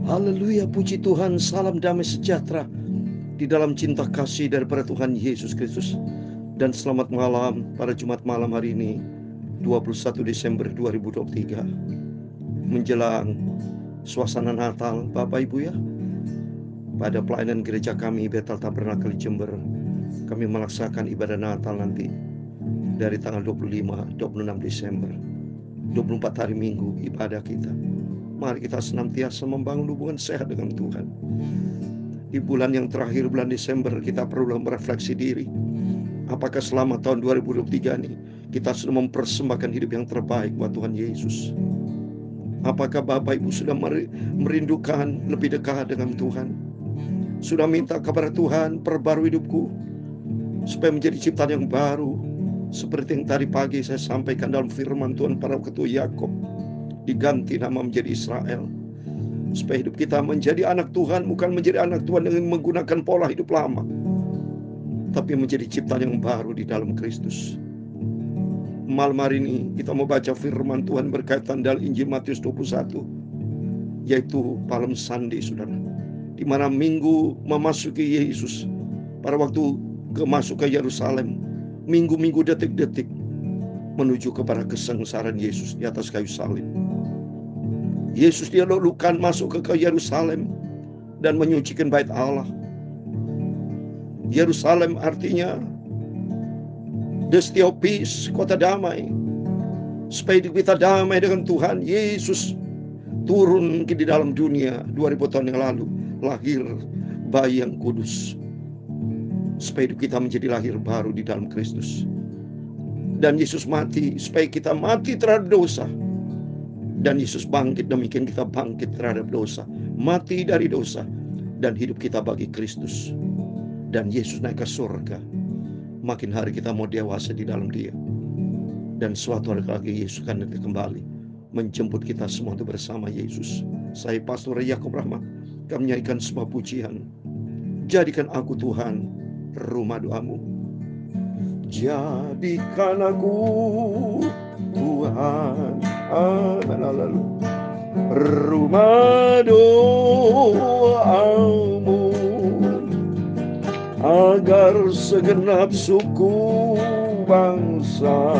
Haleluya, puji Tuhan, salam damai sejahtera di dalam cinta kasih daripada Tuhan Yesus Kristus. Dan selamat malam pada Jumat malam hari ini, 21 Desember 2023. Menjelang suasana Natal, Bapak Ibu ya, pada pelayanan gereja kami Bethel Tabernakel Jember, kami melaksanakan ibadah Natal nanti dari tanggal 25, 26 Desember, 24 hari Minggu ibadah kita. Mari kita senantiasa membangun hubungan sehat dengan Tuhan. Di bulan yang terakhir, bulan Desember, kita perlu merefleksi diri. Apakah selama tahun 2023 ini kita sudah mempersembahkan hidup yang terbaik buat Tuhan Yesus? Apakah Bapak Ibu sudah merindukan lebih dekat dengan Tuhan? Sudah minta kepada Tuhan, perbarui hidupku supaya menjadi ciptaan yang baru, seperti yang tadi pagi saya sampaikan dalam firman Tuhan pada ketua Yakub, diganti nama menjadi Israel, supaya hidup kita menjadi anak Tuhan, bukan menjadi anak Tuhan dengan menggunakan pola hidup lama, tapi menjadi ciptaan yang baru di dalam Kristus. Malam hari ini kita mau baca firman Tuhan berkaitan dengan Injil Matius 21, yaitu Palm Sunday, saudara, di mana minggu memasuki Yesus pada waktu masuk ke Yerusalem, minggu-minggu detik-detik menuju kepada kesengsaraan Yesus di atas kayu salib. Yesus dilulukan masuk ke Yerusalem dan menyucikan bait Allah. Yerusalem artinya Theopios, kota damai. Supaya kita damai dengan Tuhan, Yesus turun di dalam dunia 2000 tahun yang lalu, lahir bayi yang kudus, supaya hidup kita menjadi lahir baru di dalam Kristus. Dan Yesus mati supaya kita mati terhadap dosa. Dan Yesus bangkit, demikian kita bangkit terhadap dosa, mati dari dosa, dan hidup kita bagi Kristus. Dan Yesus naik ke surga. Makin hari kita mau dewasa di dalam Dia. Dan suatu hari lagi Yesus akan datang kembali menjemput kita semua untuk bersama Yesus. Saya Pastor Yakub Rahmat, kami menyanyikan sebuah pujian. Jadikan aku Tuhan, rumah doamu. Jadikan aku Tuhan, amin, rumah doamu, agar segenap suku bangsa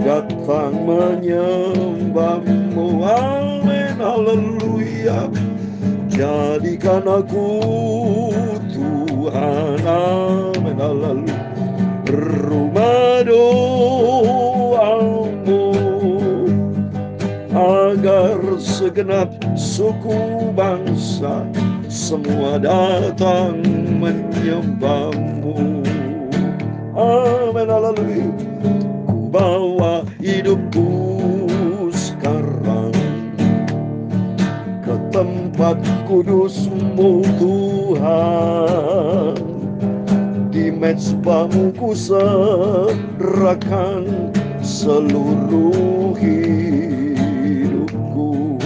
datang menyembahmu, amin, haleluya. Jadikan aku Tuhan, amin, haleluya, rumah doamu, agar segenap suku bangsa semua datang menyembahmu, amin, haleluya. Ku bawa hidupku sekarang ke tempat kudus-Mu Tuhan. Di mezbahmu ku serahkan seluruh hidupku,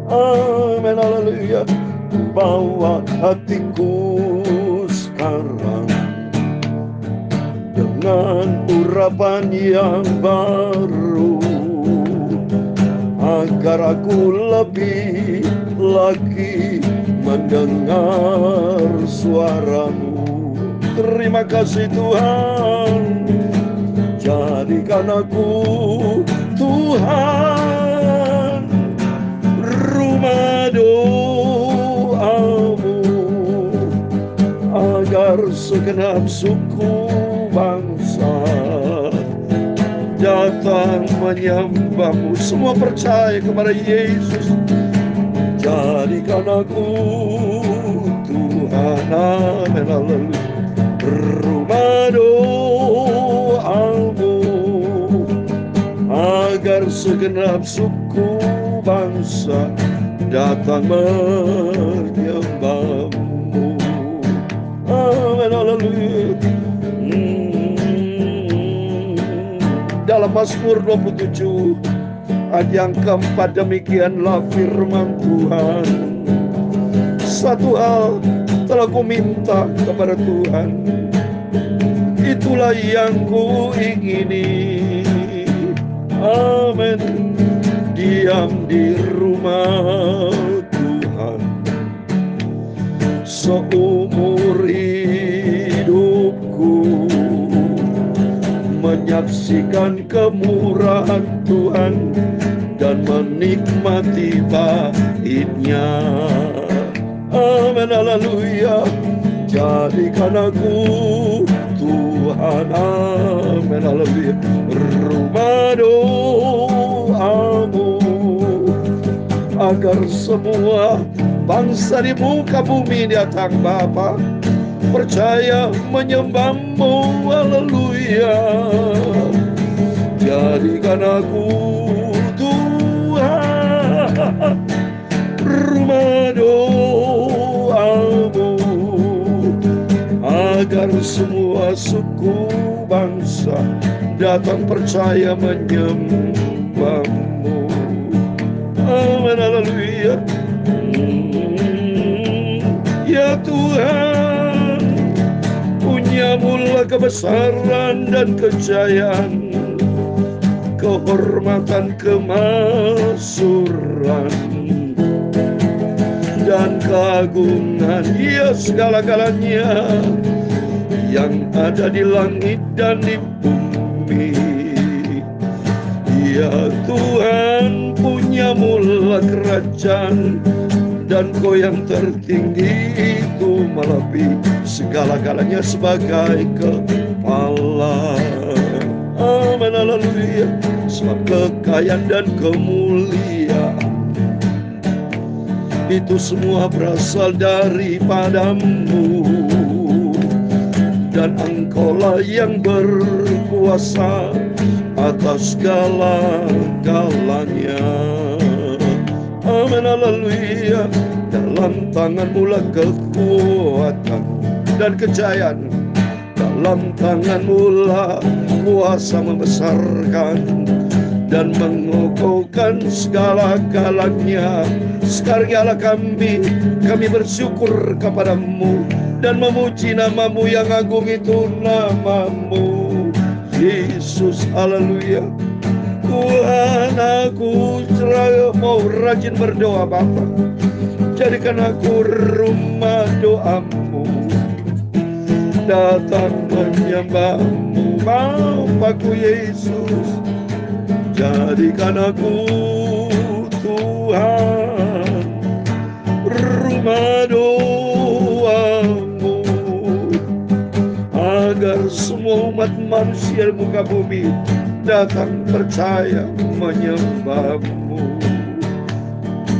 amin, haleluya. Ku bawa hatiku sekarang dengan urapan yang baru, agar aku lebih lagi mendengar suara-Mu. Terima kasih Tuhan. Jadikan aku Tuhan, rumah doamu, agar segenap suku bangsa datang menyembahmu. Semua percaya kepada Yesus. Jadikan aku Tuhan, amin, haleluya, rumah doamu, agar segenap suku bangsa datang menyembahmu, amin, haleluya. Dalam Mazmur 27 ayat yang keempat, demikianlah firman Tuhan. Satu hal telah ku minta kepada Tuhan, itulah yang ku ingini, amin, di diam di rumah Tuhan seumur hidupku, menyaksikan kemurahan Tuhan dan menikmati baitnya. Amin, haleluya. Jadikan aku Tuhan, amin, haleluya, rumah doamu, agar semua bangsa di muka bumi datang Bapa, percaya menyembahmu, haleluya. Jadikan aku Tuhan, rumah doamu, agar semua suku bangsa datang percaya menyembahmu. Amin, haleluya. Ya Tuhan, punyamulah kebesaran dan kejayaan, kehormatan, kemakmuran, dan keagungan, ya segala-galanya yang ada di langit dan di bumi. Ya Tuhan, punyamulah kerajaan, dan Kau yang tertinggi itu melebihi segala-galanya sebagai kepala. Amin, haleluya. Sebab kekayaan dan kemuliaan itu semua berasal daripadamu, dan Engkaulah yang berkuasa atas segala-galanya. Amin, haleluya. Dalam tangan-Mu lah kekuatan dan kejayaan, dalam tangan-Mu lah kuasa membesarkan dan mengokohkan segala-galanya. Sekarang kami bersyukur kepadamu dan memuji nama-Mu yang agung itu, nama-Mu Yesus, haleluya. Tuhan, aku mau rajin berdoa Bapa. Jadikan aku rumah doamu, datang menyembahmu Bapakku Yesus. Jadikan aku Tuhan, rumah doamu, agar semua umat manusia di muka bumi datang percaya menyembahmu.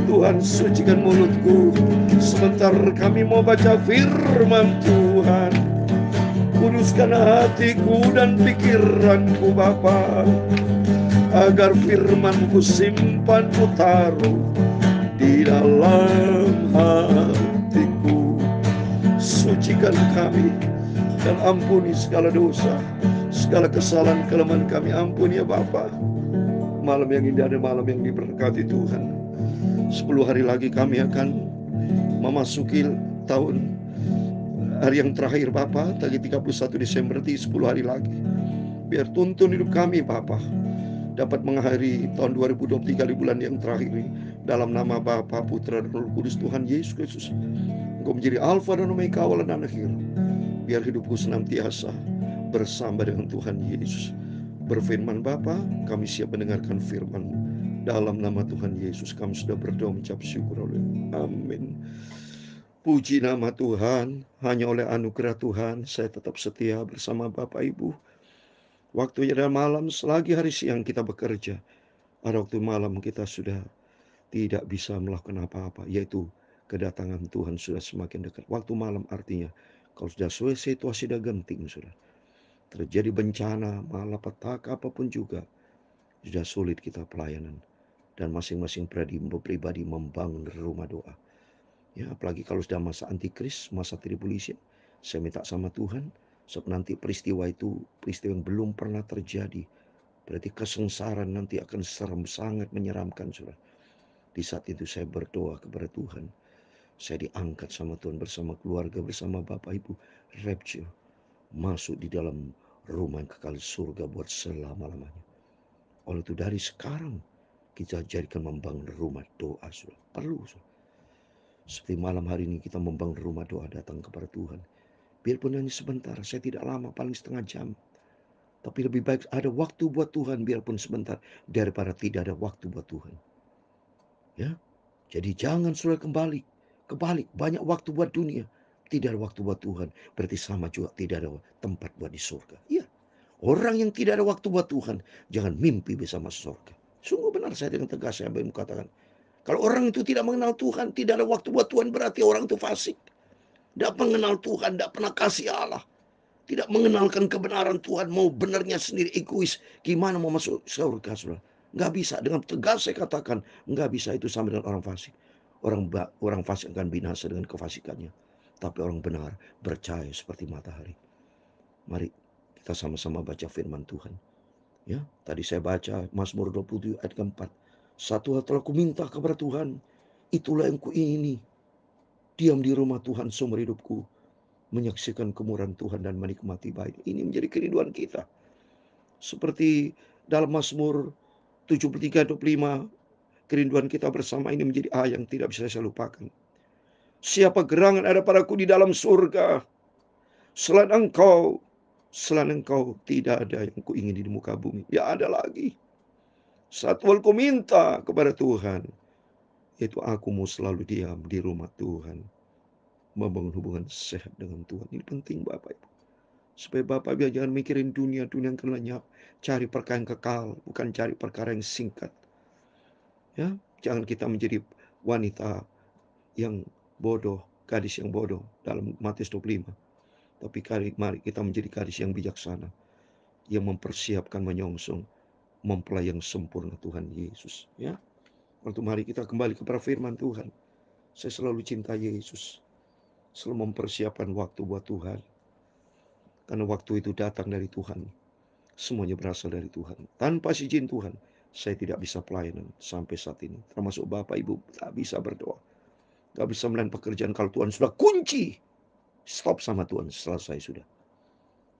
Tuhan, sucikan mulutku sebentar kami mau baca firman Tuhan. Kuduskan hatiku dan pikiranku Bapa, agar firman-Mu simpan ku taruh di dalam hatiku. Sucikan kami dan ampuni segala dosa, segala kesalahan kelemahan kami, ampuni ya Bapa. Malam yang indah dan malam yang diberkati Tuhan. 10 hari lagi kami akan memasuki tahun hari yang terakhir Bapa, tanggal 31 Desember, 10 hari lagi. Biar tuntun hidup kami Bapa dapat mengakhiri tahun 2023 di bulan yang terakhir ini dalam nama Bapa, Putra dan Roh Kudus, Tuhan Yesus Kristus. Engkau menjadi Alfa dan Omega, awal dan akhir. Biar hidupku senantiasa bersama dengan Tuhan Yesus. Berfirman Bapa, kami siap mendengarkan firman-Mu. Dalam nama Tuhan Yesus kami sudah berdoa mengucap syukur. Amin. Puji nama Tuhan. Hanya oleh anugerah Tuhan saya tetap setia bersama Bapak Ibu. Waktunya adalah malam, selagi hari siang kita bekerja. Ada waktu malam kita sudah tidak bisa melakukan apa-apa, yaitu kedatangan Tuhan sudah semakin dekat. Waktu malam artinya kalau sudah situasi sudah genting, sudah terjadi bencana, malapetaka apapun juga, sudah sulit kita pelayanan. Dan masing-masing pribadi membangun rumah doa. Ya, apalagi kalau sudah masa antikris, masa tribulasi, saya minta sama Tuhan, sebab nanti peristiwa itu peristiwa yang belum pernah terjadi. Berarti kesengsaraan nanti akan serem, sangat menyeramkan, saudara. Di saat itu saya berdoa kepada Tuhan. Saya diangkat sama Tuhan bersama keluarga, bersama Bapak Ibu, rapture, masuk di dalam rumah yang kekal surga buat selama-lamanya. Oleh itu dari sekarang kita jadikan membangun rumah doa, saudara. Perlu, saudara. Seperti malam hari ini kita membangun rumah doa datang kepada Tuhan. Biarpun hanya sebentar, saya tidak lama, paling setengah jam. Tapi lebih baik ada waktu buat Tuhan biarpun sebentar daripada tidak ada waktu buat Tuhan. Ya, jadi jangan saudara kebalik, banyak waktu buat dunia, tidak ada waktu buat Tuhan. Berarti sama juga tidak ada tempat buat di surga. Iya, orang yang tidak ada waktu buat Tuhan, jangan mimpi bisa masuk surga. Sungguh benar saya dengan tegas saya katakan. Kalau orang itu tidak mengenal Tuhan, tidak ada waktu buat Tuhan, berarti orang itu fasik. Tidak mengenal Tuhan, tidak pernah kasih Allah. Tidak mengenalkan kebenaran Tuhan, mau benarnya sendiri egois. Gimana mau masuk surga, saudara? Nggak bisa. Dengan tegas saya katakan, nggak bisa itu sama dengan orang fasik. Orang fasik akan binasa dengan kefasikannya. Tapi orang benar bercahaya seperti matahari. Mari kita sama-sama baca firman Tuhan. Ya, tadi saya baca Mazmur 27 ayat keempat. Satu hal telah kuminta kepada Tuhan, itulah yang kuingini. Diam di rumah Tuhan seumur hidupku, menyaksikan kemurahan Tuhan dan menikmati baik. Ini menjadi kerinduan kita. Seperti dalam Mazmur 73 ayat 25, kerinduan kita bersama ini menjadi yang tidak bisa saya lupakan. Siapa gerangan ada padaku di dalam surga? Selain engkau tidak ada yang kuingin di muka bumi. Ya ada lagi. Satu hal ku minta kepada Tuhan, yaitu aku mau selalu diam di rumah Tuhan, membangun hubungan sehat dengan Tuhan. Ini penting Bapak Ibu. Supaya Bapak Ibu jangan mikirin dunia yang akan lenyap. Cari perkara yang kekal, bukan cari perkara yang singkat. Ya, jangan kita menjadi wanita yang bodoh, gadis yang bodoh dalam Matius 25. Tapi mari kita menjadi gadis yang bijaksana, yang mempersiapkan menyongsong mempelai yang sempurna Tuhan Yesus. Ya, waktu mari kita kembali kepada firman Tuhan. Saya selalu cinta Yesus, selalu mempersiapkan waktu buat Tuhan. Karena waktu itu datang dari Tuhan. Semuanya berasal dari Tuhan. Tanpa izin Tuhan, saya tidak bisa pelayanan sampai saat ini. Termasuk Bapak Ibu tak bisa berdoa. Tak bisa melayan pekerjaan kalau Tuhan sudah kunci. Stop sama Tuhan, selesai sudah.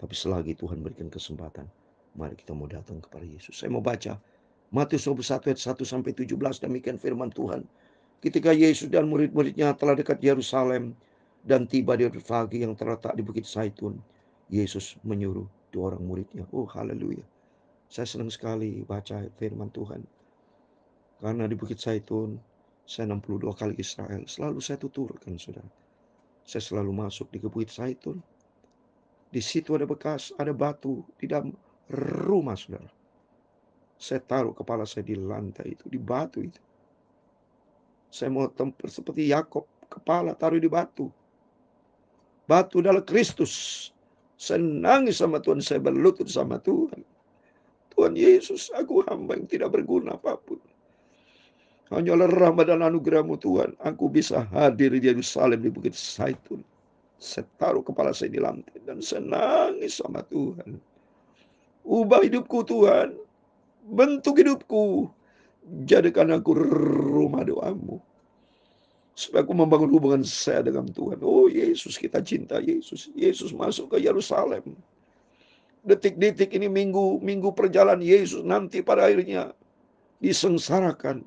Tapi selagi Tuhan berikan kesempatan, mari kita mau datang kepada Yesus. Saya mau baca Matius 21 ayat 1 sampai 17, demikian firman Tuhan. Ketika Yesus dan murid-muridnya telah dekat Yerusalem dan tiba di Betfage yang terletak di Bukit Zaitun, Yesus menyuruh dua orang muridnya. Oh haleluya. Saya senang sekali baca firman Tuhan. Karena di Bukit Zaitun, saya 62 kali Israel. Selalu saya tuturkan, saudara. Saya selalu masuk di Bukit Zaitun. Di situ ada bekas, ada batu di dalam rumah, saudara. Saya taruh kepala saya di lantai itu, di batu itu. Saya mau tempat seperti Yakob, kepala taruh di batu. Batu adalah Kristus. Saya nangis sama Tuhan, saya berlutut sama Tuhan. Tuhan Yesus, aku hamba yang tidak berguna apapun. Hanyalah rahmat dan anugerah-Mu Tuhan, aku bisa hadir di Yerusalem di Bukit Zaitun. Saya taruh kepala saya di lantai dan saya nangis sama Tuhan. Ubah hidupku Tuhan, bentuk hidupku, jadikan aku rumah doa-Mu. Supaya aku membangun hubungan saya dengan Tuhan. Oh Yesus, kita cinta Yesus. Yesus masuk ke Yerusalem. Detik-detik ini minggu perjalanan Yesus nanti pada akhirnya disengsarakan.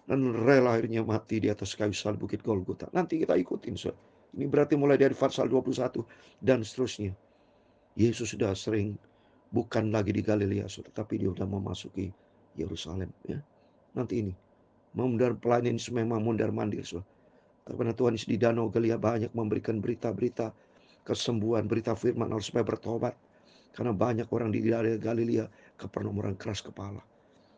Dan rela akhirnya mati di atas kayu salib Bukit Golgota. Nanti kita ikutin. Ini berarti mulai dari pasal 21 dan seterusnya. Yesus sudah sering bukan lagi di Galilea, tapi dia sudah memasuki Yerusalem. Ya. Nanti ini. Memudar pelayanan ini memang mundar mandir. Karena Tuhan di Danau Galilea banyak memberikan berita-berita kesembuhan, berita firman Allah supaya bertobat. Karena banyak orang di daerah Galilea kepenuhan orang keras kepala.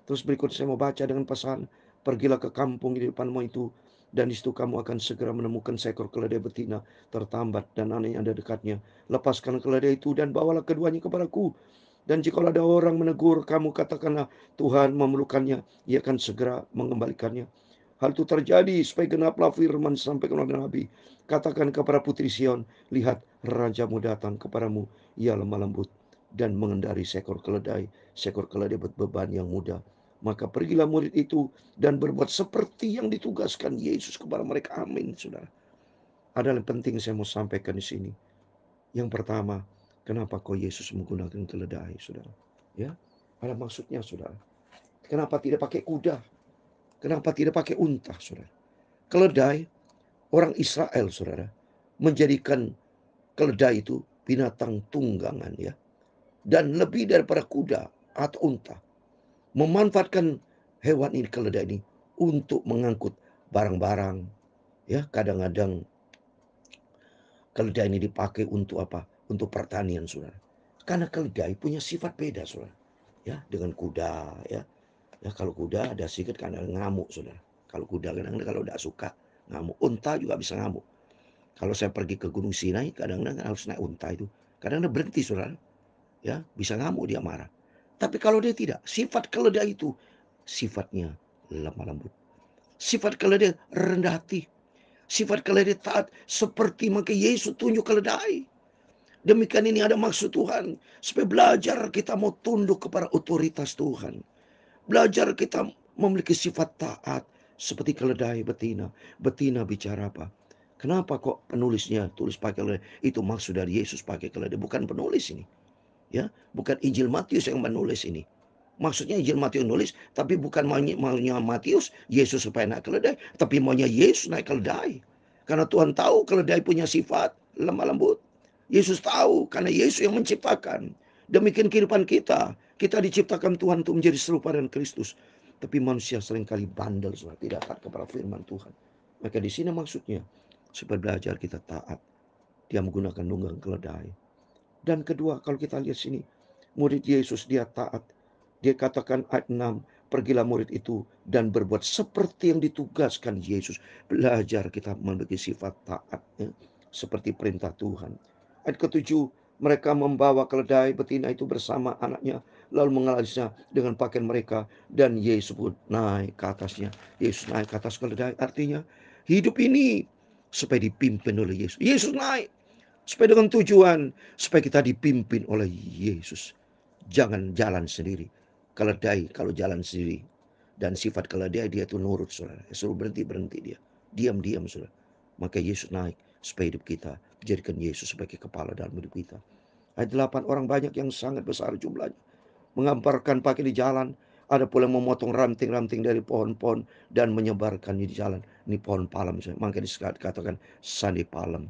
Terus berikut saya mau baca dengan pesan, pergilah ke kampung di depanmu itu, dan di situ kamu akan segera menemukan seekor keledai betina tertambat dan anak yang ada dekatnya. Lepaskan keledai itu dan bawalah keduanya kepadaku. Dan jika ada orang menegur kamu, katakanlah Tuhan memerlukannya, ia akan segera mengembalikannya. Hal itu terjadi supaya genaplah firman sampaikan oleh Nabi. Katakan kepada putri Sion, lihat rajamu datang kepadamu, ia lemah lembut dan mengendari seekor keledai berbeban yang muda. Maka pergilah murid itu dan berbuat seperti yang ditugaskan Yesus kepada mereka. Amin, saudara. Ada yang penting saya mau sampaikan di sini. Yang pertama, kenapa kok Yesus menggunakan keledai, saudara? Ya, ada maksudnya, saudara. Kenapa tidak pakai kuda? Kenapa tidak pakai unta, saudara? Keledai, orang Israel, saudara, menjadikan keledai itu binatang tunggangan, ya. Dan lebih daripada kuda atau unta, memanfaatkan hewan ini, keledai ini, untuk mengangkut barang-barang, ya. Kadang-kadang keledai ini dipakai untuk apa? Untuk pertanian, saudara. Karena keledai punya sifat beda, saudara. Ya, dengan kuda, ya. Ya, kalau kuda ada sedikit karena ngamuk, saudara. Kalau kuda kadang-kadang kalau tidak suka ngamuk. Unta juga bisa ngamuk. Kalau saya pergi ke Gunung Sinai, kadang-kadang harus naik unta itu. Kadang-kadang berhenti, saudara. Ya, bisa ngamuk, dia marah. Tapi kalau dia tidak, sifat keledai itu sifatnya lemah lembut. Sifat keledai rendah hati. Sifat keledai taat, seperti maka Yesus tunjuk keledai. Demikian ini ada maksud Tuhan, supaya belajar kita mau tunduk kepada otoritas Tuhan. Belajar kita memiliki sifat taat seperti keledai betina. Betina bicara apa? Kenapa kok penulisnya tulis pakai keledai? Itu maksud dari Yesus pakai keledai, bukan penulis ini. Ya, bukan Injil Matius yang menulis ini. Maksudnya Injil Matius nulis, tapi bukan maunya Matius Yesus supaya naik keledai, tapi maunya Yesus naik keledai. Karena Tuhan tahu keledai punya sifat lemah lembut. Yesus tahu karena Yesus yang menciptakan. Demikian kehidupan kita. Kita diciptakan Tuhan untuk menjadi serupa dengan Kristus. Tapi manusia seringkali bandel, tidak taat kepada firman Tuhan. Maka di sini maksudnya supaya belajar kita taat. Dia menggunakan tunggang keledai. Dan kedua, kalau kita lihat sini, murid Yesus dia taat. Dia katakan ayat 6, pergilah murid itu dan berbuat seperti yang ditugaskan Yesus. Belajar kita memiliki sifat taat, ya, seperti perintah Tuhan. Ayat ketujuh, mereka membawa keledai betina itu bersama anaknya, lalu mengalasnya dengan pakaian mereka, dan Yesus pun naik ke atasnya. Yesus naik ke atas keledai, artinya hidup ini supaya dipimpin oleh Yesus. Yesus naik supaya dengan tujuan supaya kita dipimpin oleh Yesus. Jangan jalan sendiri. Keledai kalau jalan sendiri, dan sifat keledai dia itu nurut, saudara. Suruh berhenti dia. Diam-diam, saudara. Maka Yesus naik supaya hidup kita jadikan Yesus sebagai kepala dalam hidup kita. Ayat 8, orang banyak yang sangat besar jumlahnya mengamparkan pakai di jalan. Ada pula yang memotong ranting-ranting dari pohon-pohon dan menyebarkannya di jalan. Ini pohon palem, maka dikatakan sandi palem.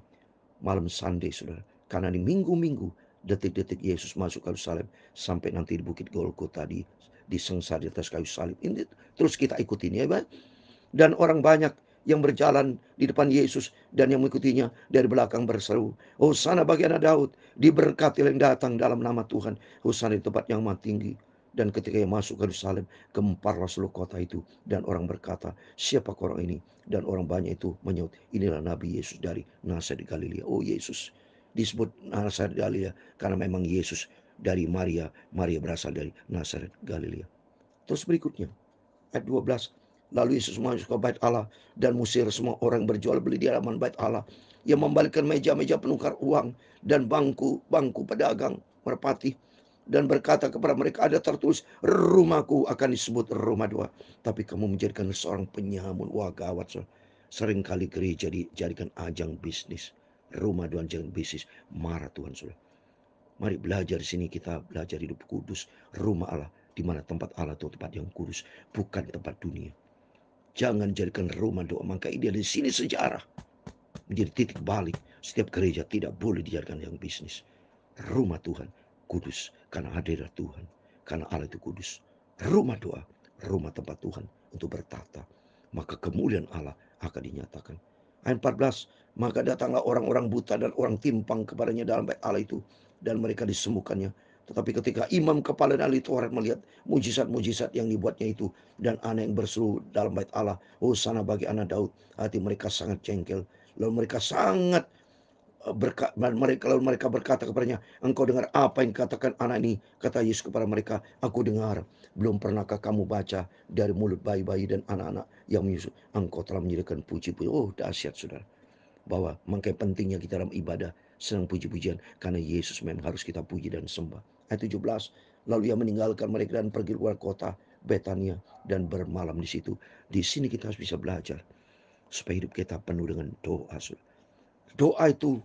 Malam Sunday, saudara. Karena di minggu-minggu, detik-detik Yesus masuk ke Yerusalem sampai nanti di Bukit Golgota, di sengsara di atas kayu salib. Ini terus kita ikutin, ya, Pak. Dan orang banyak yang berjalan di depan Yesus dan yang mengikutinya dari belakang berseru, Hosana bagi anak Daud, diberkati yang datang dalam nama Tuhan, Hosana di tempat yang maha tinggi. Dan ketika ia masuk ke Yerusalem, gemparlah seluruh kota itu, dan orang berkata, siapa orang ini? Dan orang banyak itu menyaut, inilah Nabi Yesus dari Nazaret Galilea. Oh, Yesus disebut Nazaret Galilea karena memang Yesus dari Maria. Maria berasal dari Nazaret Galilea. Terus berikutnya ayat 12. Lalu Yesus masuk ke bait Allah dan musir semua orang berjual beli di halaman bait Allah. Ia membalikkan meja-meja penukar uang dan bangku-bangku pedagang merpati, dan berkata kepada mereka, ada tertulis, rumahku akan disebut rumah doa, tapi kamu menjadikan seorang penyamun. Wah, gawat. Seringkali gereja dijadikan ajang bisnis. Rumah doa ajang bisnis. Marah Tuhan, saudara. Mari belajar di sini, kita belajar hidup kudus, rumah Allah, di mana tempat Allah itu tempat yang kudus, bukan tempat dunia. Jangan jadikan rumah doa. Maka ini di sini sejarah menjadi titik balik. Setiap gereja tidak boleh dijadikan yang bisnis. Rumah Tuhan kudus karena hadirat Tuhan, karena Allah itu kudus. Rumah doa, rumah tempat Tuhan untuk bertata, maka kemuliaan Allah akan dinyatakan. Ayat 14, maka datanglah orang-orang buta dan orang timpang kepadanya dalam bait Allah itu, dan mereka disembuhkannya. Tetapi ketika imam kepala dan ahli Taurat melihat mujizat-mujizat yang dibuatnya itu, dan anak yang berseru dalam bait Allah, Hosana bagi anak Daud, hati mereka sangat jengkel. Lalu mereka sangat lalu mereka berkata kepadanya, engkau dengar apa yang dikatakan anak ini? Kata Yesus kepada mereka, aku dengar. Belum pernahkah kamu baca dari mulut bayi-bayi dan anak-anak yang menyusu, engkau telah menyediakan puji-puji. Oh, dahsyat, saudara. Bahwa makanya pentingnya kita dalam ibadah senang puji-pujian, karena Yesus memang harus kita puji dan sembah. Ayat 17, lalu ia meninggalkan mereka dan pergi keluar kota Betania dan bermalam di situ. Di sini kita harus bisa belajar supaya hidup kita penuh dengan doa, saudara. Doa itu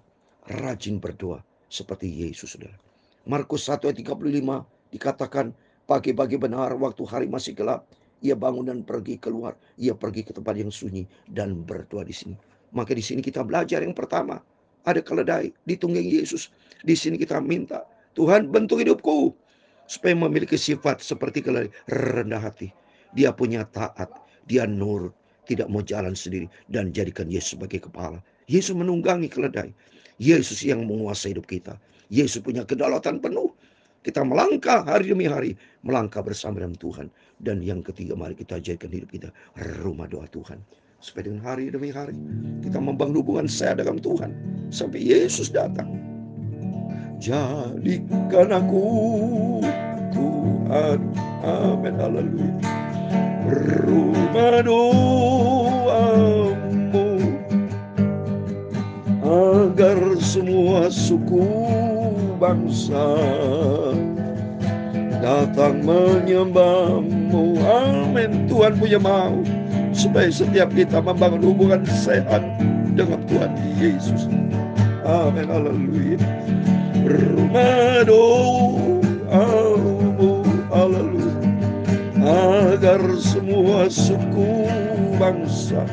rajin berdoa seperti Yesus, saudara. Markus 1 ayat 35 dikatakan, Pagi-pagi benar waktu hari masih gelap, ia bangun dan pergi keluar. Ia pergi ke tempat yang sunyi dan berdoa di sini. Maka di sini kita belajar yang pertama, ada keledai ditunggangi Yesus. Di sini kita minta, Tuhan bentuk hidupku supaya memiliki sifat seperti keledai, rendah hati. Dia punya taat, dia nurut, tidak mau jalan sendiri dan jadikan Yesus sebagai kepala. Yesus menunggangi keledai. Yesus yang menguasai hidup kita. Yesus punya kedaulatan penuh. Kita melangkah hari demi hari, melangkah bersama dengan Tuhan. Dan yang ketiga, mari kita jadikan hidup kita rumah doa Tuhan. Supaya dengan hari demi hari kita membangun hubungan saya dengan Tuhan sampai Yesus datang. Jadikan aku Tuhan, amin, haleluya, rumah doamu, agar semua suku bangsa datang menyembahmu. Amin. Tuhan punya mau supaya setiap kita membangun hubungan sehat dengan Tuhan Yesus. Amin, haleluya. Rumah doamu, haleluya, agar semua suku bangsa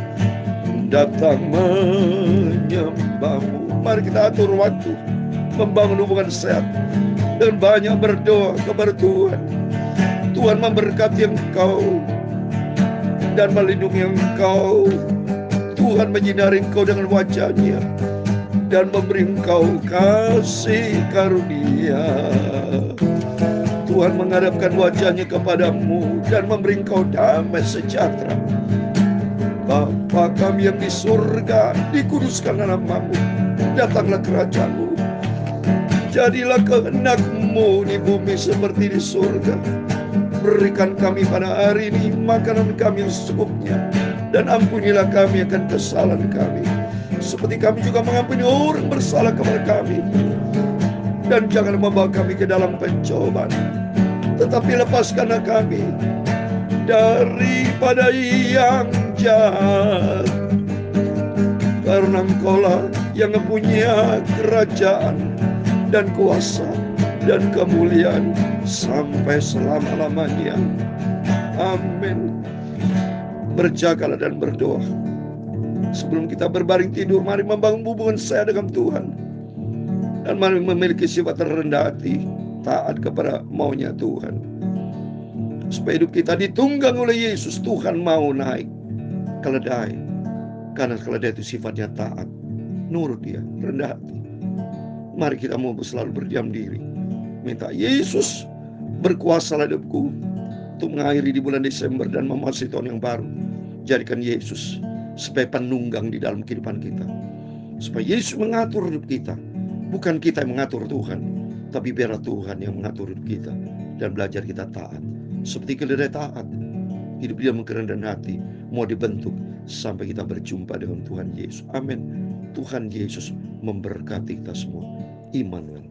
datang menyembahmu. Mari kita atur waktu membangun hubungan sehat dan banyak berdoa kepada Tuhan. Tuhan memberkati engkau dan melindungi engkau. Tuhan menyinari engkau dengan wajah-Nya dan memberi engkau kasih karunia. Tuhan menghadapkan wajah-Nya kepadamu dan memberi engkau damai sejahtera. Bapa kami yang di surga, dikuduskan namamu, datanglah kerajaan-Mu, jadilah kehendak-Mu di bumi seperti di surga. Berikan kami pada hari ini makanan kami yang secukupnya, dan ampunilah kami akan kesalahan kami, seperti kami juga mengampuni orang bersalah kepada kami. Dan jangan membawa kami ke dalam pencobaan, tetapi lepaskanlah kami daripada yang jahat. Karena Engkaulah yang mempunyai kerajaan dan kuasa dan kemuliaan sampai selama-lamanya. Amin. Berjagalah dan berdoa. Sebelum kita berbaring tidur, mari membangun hubungan saya dengan Tuhan. Dan mari memiliki sifat rendah hati, taat kepada maunya Tuhan. Supaya hidup kita ditunggang oleh Yesus. Tuhan mau naik keledai, karena keledai itu sifatnya taat, nurut dia, rendah hati. Mari kita mau selalu berdiam diri, minta Yesus berkuasalah hidupku untuk mengakhiri di bulan Desember dan memasuki tahun yang baru. Jadikan Yesus sebagai penunggang di dalam kehidupan kita, supaya Yesus mengatur hidup kita, bukan kita yang mengatur Tuhan, tapi biarlah Tuhan yang mengatur hidup kita dan belajar kita taat. Seperti keledai taat, hidup dia mengkerendahan hati, mau dibentuk sampai kita berjumpa dengan Tuhan Yesus. Amin. Tuhan Yesus memberkati kita semua. Immanuel.